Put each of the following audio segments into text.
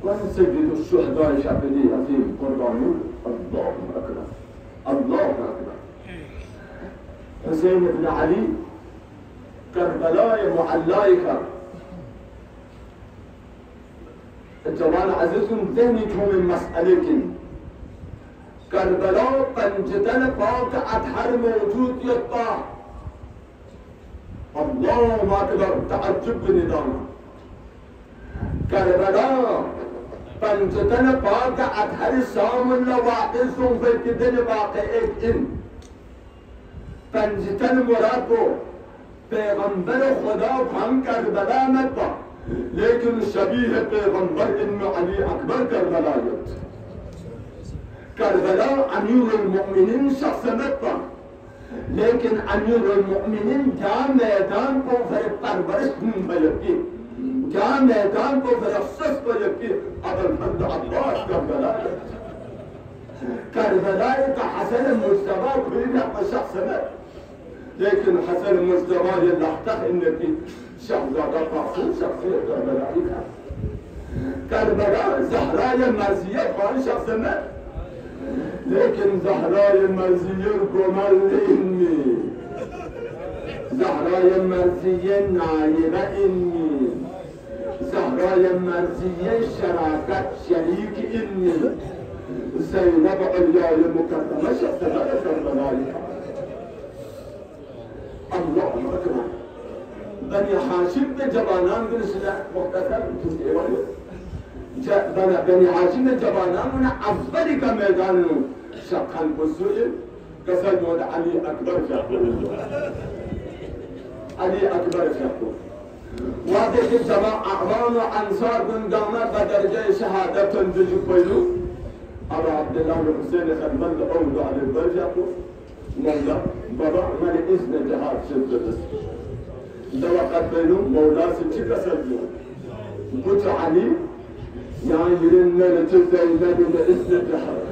ونسجد الشهداء شعبدي في قربانون. الله أكبر الله أكبر. حسين بن علي كربلاء معلايك الجوال عزيزكم ذهنكم من مسألكم كربلاء قنجتن باك أطهر موجود يطاع. الله أكبر تعجب بندامه. كربلاء قنجتن باك أطهر سامن لواقصهم في الدن واقعك إن قنجتن مرادو پیغمبر خدا هم کربلا مت لیکن شبیه پیغمبر ان علی اکبر کربلایت. کربلا امیر المؤمنین شخص مت لیکن امیر المؤمنین جا میدان کو فرق پرورش بلکی جا میدان کو فرقصص بلکی ابوالفضل عباس کربلایت. کربلایت حسن مجتبی کوئی شخص مت لكن حسن المجتبى يلحق ان في شهزادة قاسم شخصية كربلاء كربلاء زهراء المرزية كان شخص ما لكن زهراء المرزية الجمال إني زهراء المرزية نايبة إني زهراء المرزية شراكة شريك إني زينب عليا المكرمة شخص ما كربلاء. الله أكبر. بني هاشم جبانان من سلاح مختصر بني هاشم جبانان من أفضل كميدان شقا بسوء كسر مود علي أكبر شاكو علي أكبر شاكو وهذه الجماعة أعوان وأنصار من قامة بدرجة شهادة تنزل كويلو أبا عبد الله الحسين خدمت أولو على البرجاكو مولا بابا مالي إذن جهاد شدت دوا قد بينو مولا سنشي كسرجو قلت علي يعني لنا نتزاي نبي إذن جهاد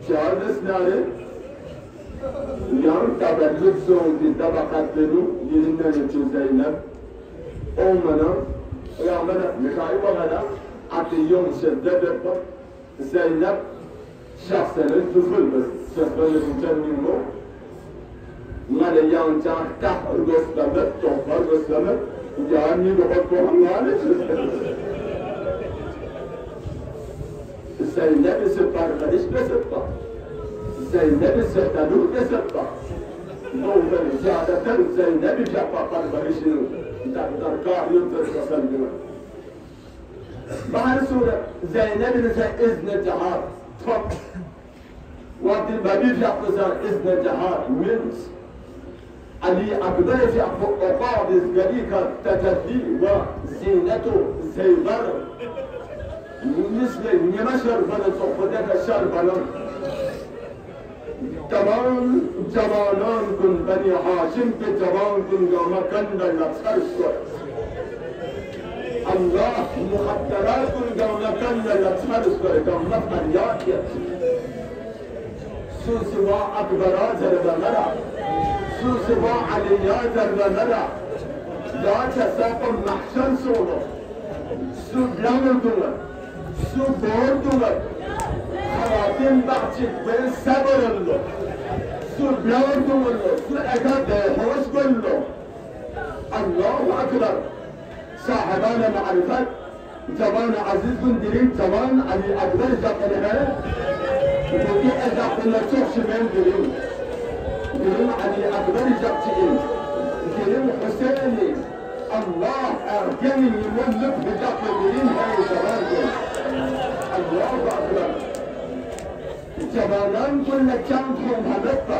شهاد سناري يعني تبلد زون دي دوا قد بينو لنا نتزاي نبي أمنا يا منا مكاي وغدا عطي يوم شدد زينب شخصا الطفل بس شخصا المجنن ما ليان جان تحت الغسلة تحت الغسلة يعني بحطها مالك زينب سبار غريش بسبار زينب سبتلو بسبار نوبل زيادة زينب جابا غريشنو دركاه ينتظر سلمنا بهر صورة زينب إذن جهاد فقط وقت البابي يقصر إذن جهاد منس علي أكبر في أقاض ذلك تجدي وزينته زيبر مثل نمشر بنا صحبتك الشربنا تمام جوانان كن بني هاشم بجوان كن قام كند لتخرج الله مخدرات قولا كنا لتحرس بركم مفعليات سوسوا أكبرات زربنا سوسوا عليات زربنا لا تساقم محشن سولو سو بلان دولار سو بور دولار خواتين بحشت بين سبر الله سو بلان دولار سو أكاد هوش كله الله أكبر صاحبان معرفة زمان عزيز بن دريم زمان علي أكبر جاقلها وكي أجاق لنا تحش من دريم دريم علي أكبر جاقتين دريم حسيني الله أرجاني يملك بجاق دريم هاي زمان الله أكبر زمانان كل جانتهم هدفة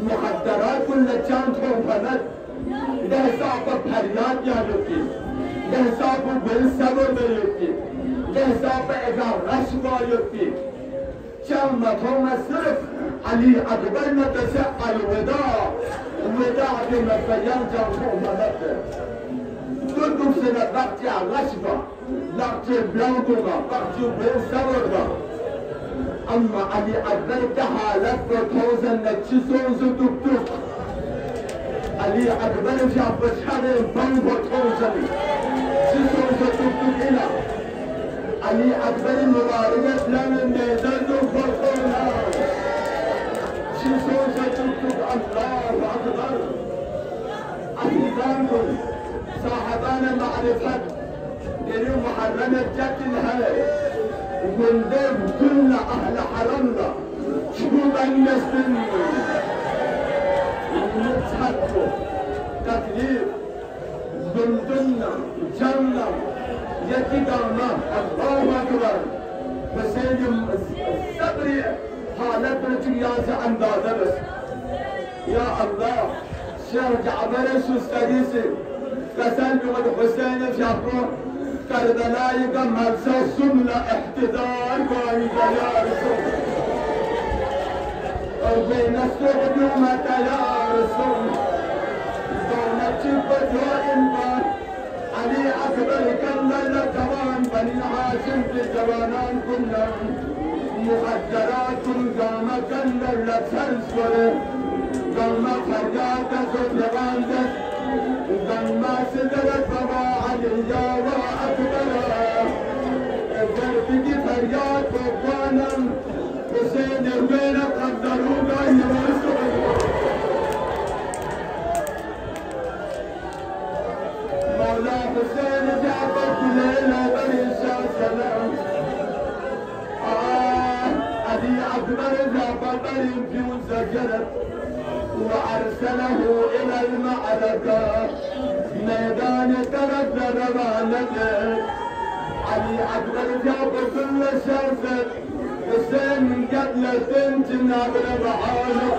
مخدرات كل جانتهم هدف ده حساب پریاد یادتی ده حساب بل صبر بیفتی ده حساب اگر رش بایفتی چند مطمئن صرف علی اکبر نتسع الوداع وداع بمفیان جانتو مدد دو سنة وقتی رش با وقتی بلانکو با وقتی بل صبر با اما علی اکبر ده حالت با توزن نچیزون زدوک علي أكبر في عبشان بانبو توزني سيسون ستبتك إلى علي أكبر مباركة لنا نزل فرقنا شو تكتب الله أكبر عزيزانكم صاحبان معرفة ديروا محرمة جد الهي وندم كل أهل حرمنا شو بنسلم ونتحكوا تكليف ضمنا جنة يتدانا الله أكبر بسيدم الصبر حالت رجيازة أندازة بس يا الله شيخ جعفر السوستريسي قسم بمد حسين جابر كربلاء قمر سمنا احتضار قايدة يا رسول وبين السعد ومتى يا رسول دونة شبت وإنبار علي أكبر كمل كمان بني هاشم في جوانان كلهم مخدرات قام كمل تسلسل قام فرقات زباندس قام سدرت بابا علي وأكبر قلبي فرقات وقوانم حسين وين قدروا قايم مولا حسين جعفر ليلة بريشة سلام أبي أكبر جعفر بريم في مسجلة وأرسله إلى المعركة ميدان تردد رمانته علي أكبر جعفر كل شرفت حسين قتلة بنتنا بالبعانة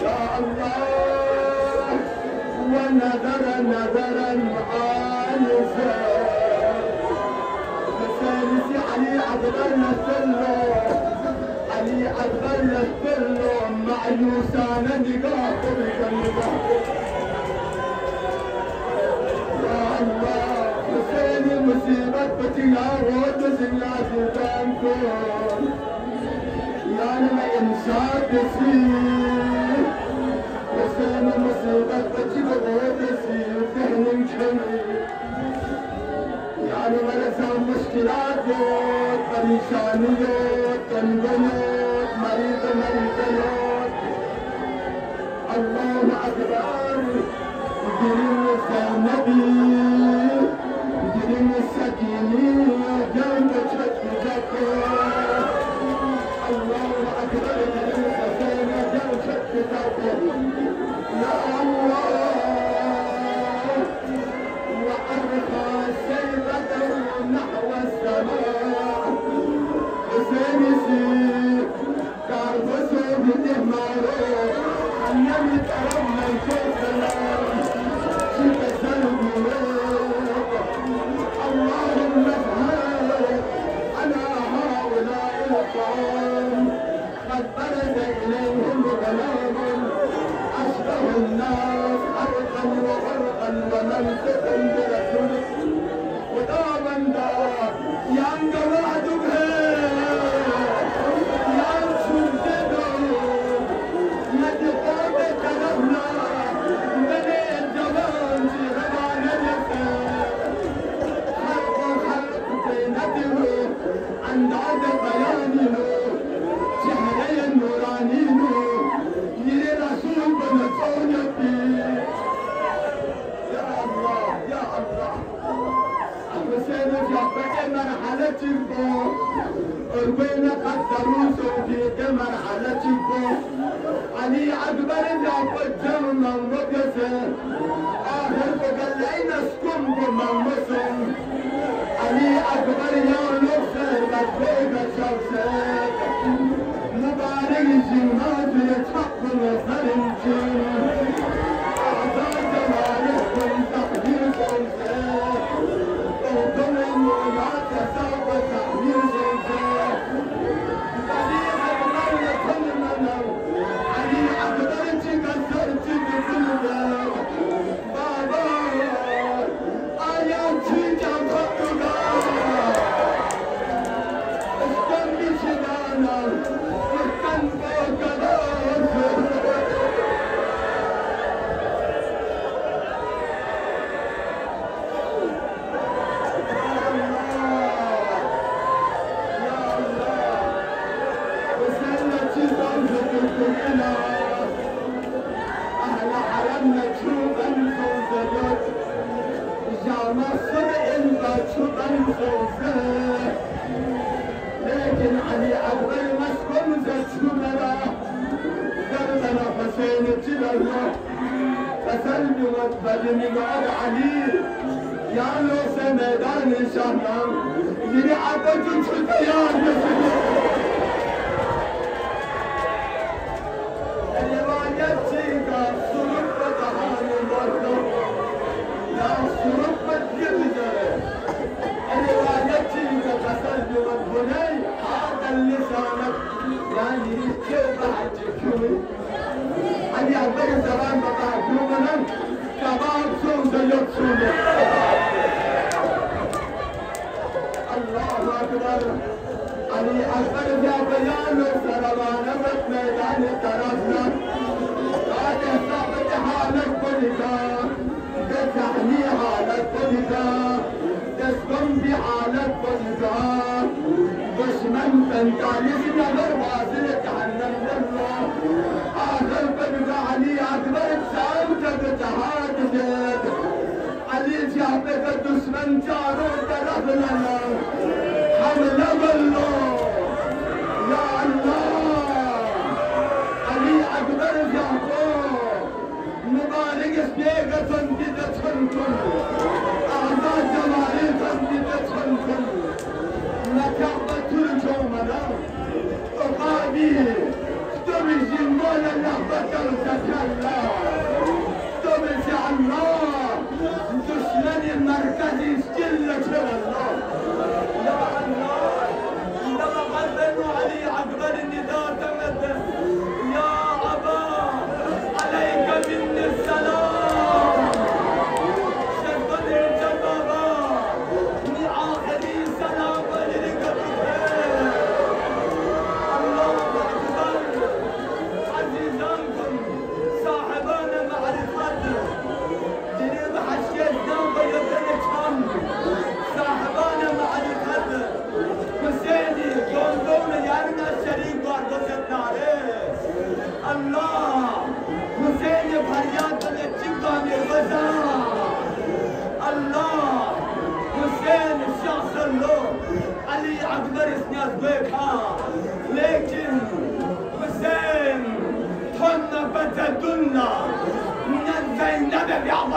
يا الله ونذر نذرا عانسا حسين علي أكبر نسله علي أكبر نسله مع يوسان نقاط بالنقاط يا الله حسين مصيبة بتجاوز زياد تنكون يا لما إنسان يصير حسين مصيبة بتجاوز يصير فهن شمي يا لما لسان مشكلات پریشانیات تنگنات مريض الله أكبر جريم النبي جريم السكينة جنب شك الله أكبر جريم السكينة جنب شك يا الله وأرخى سيفته نحو السماء حسين يسير كاربسه بدماره النبي ترى من السلام اللهم اشهد على هؤلاء القوم قد برز اليهم غلام اشبه الناس حرقا وغرقا وممسكا برسولك ودابا دار ينقل وعدك عند عدد بيانه شهري النورانين يلي رسول بنصون فيه يا الله يا الله حسين في مرحلة الفوق وين قدروا في مرحلة الفوق علي أكبر اللي الجنة ومقسم آخر فقال لين اسكن بممسم علي أكبر يا نصر مدفوق الشمسات مبارك الجنات يتحق نصر الجن أعطى جمالكم تقدير شمسات وكم المولات يساوى تقدير شمسات بديع المولى كل منو علي أكبر تكسرت بكل يوسف لكن علي أكبر مسكن زجمنا دربنا حسين جلال فسلم واتبلني بعد علي يا لوس ميدان شهنام يري عبد التيار الرواية تيجا صرف دهان مرنا يا صرف الجبدة الرواية تيجا فسلم واتبلني هذا اللسانك يعني كيف حجكوي علي أكبر زمان بقاكومنا كباب سوزة يكسونا الله أكبر علي أكبر يا بيان سربانا ميدان طرفنا لا تحسب حالك كلها تتعني حالك كلها تسكن بحالك كلها دشمن تنتالس نظر واصل جهنم لله آخر بنك علي أكبر سامتك تحادثت علي جابك دشمن چاروں طرف لنا حملہ بالله يا الله علي أكبر جابك مبارك اسميك تنجدتن كل أعزاء جمالي تنجدتن كل نكبت الجومنا أقابي تمشي مولا لحظة الكتلا تمشي الله دشمن المركزي سجلة الله يا الله عندما قدموا علي أكبر النداء تمد يا أبا عليك مني السلام شكرا الجبابا من آخري سلام لك الله أكبر عزيزانكم صاحبان معرفة جنيب حشيتنا ويبنكم صاحبان معرفة حسيني قوم يارنا شريك واردوستنا عليه الله حسيني فریاد الاتقا میرغزا الله حسين الشخص الله علي أكبر اسناد بيكا لكن حسين تنا فتدنا من زينب بعض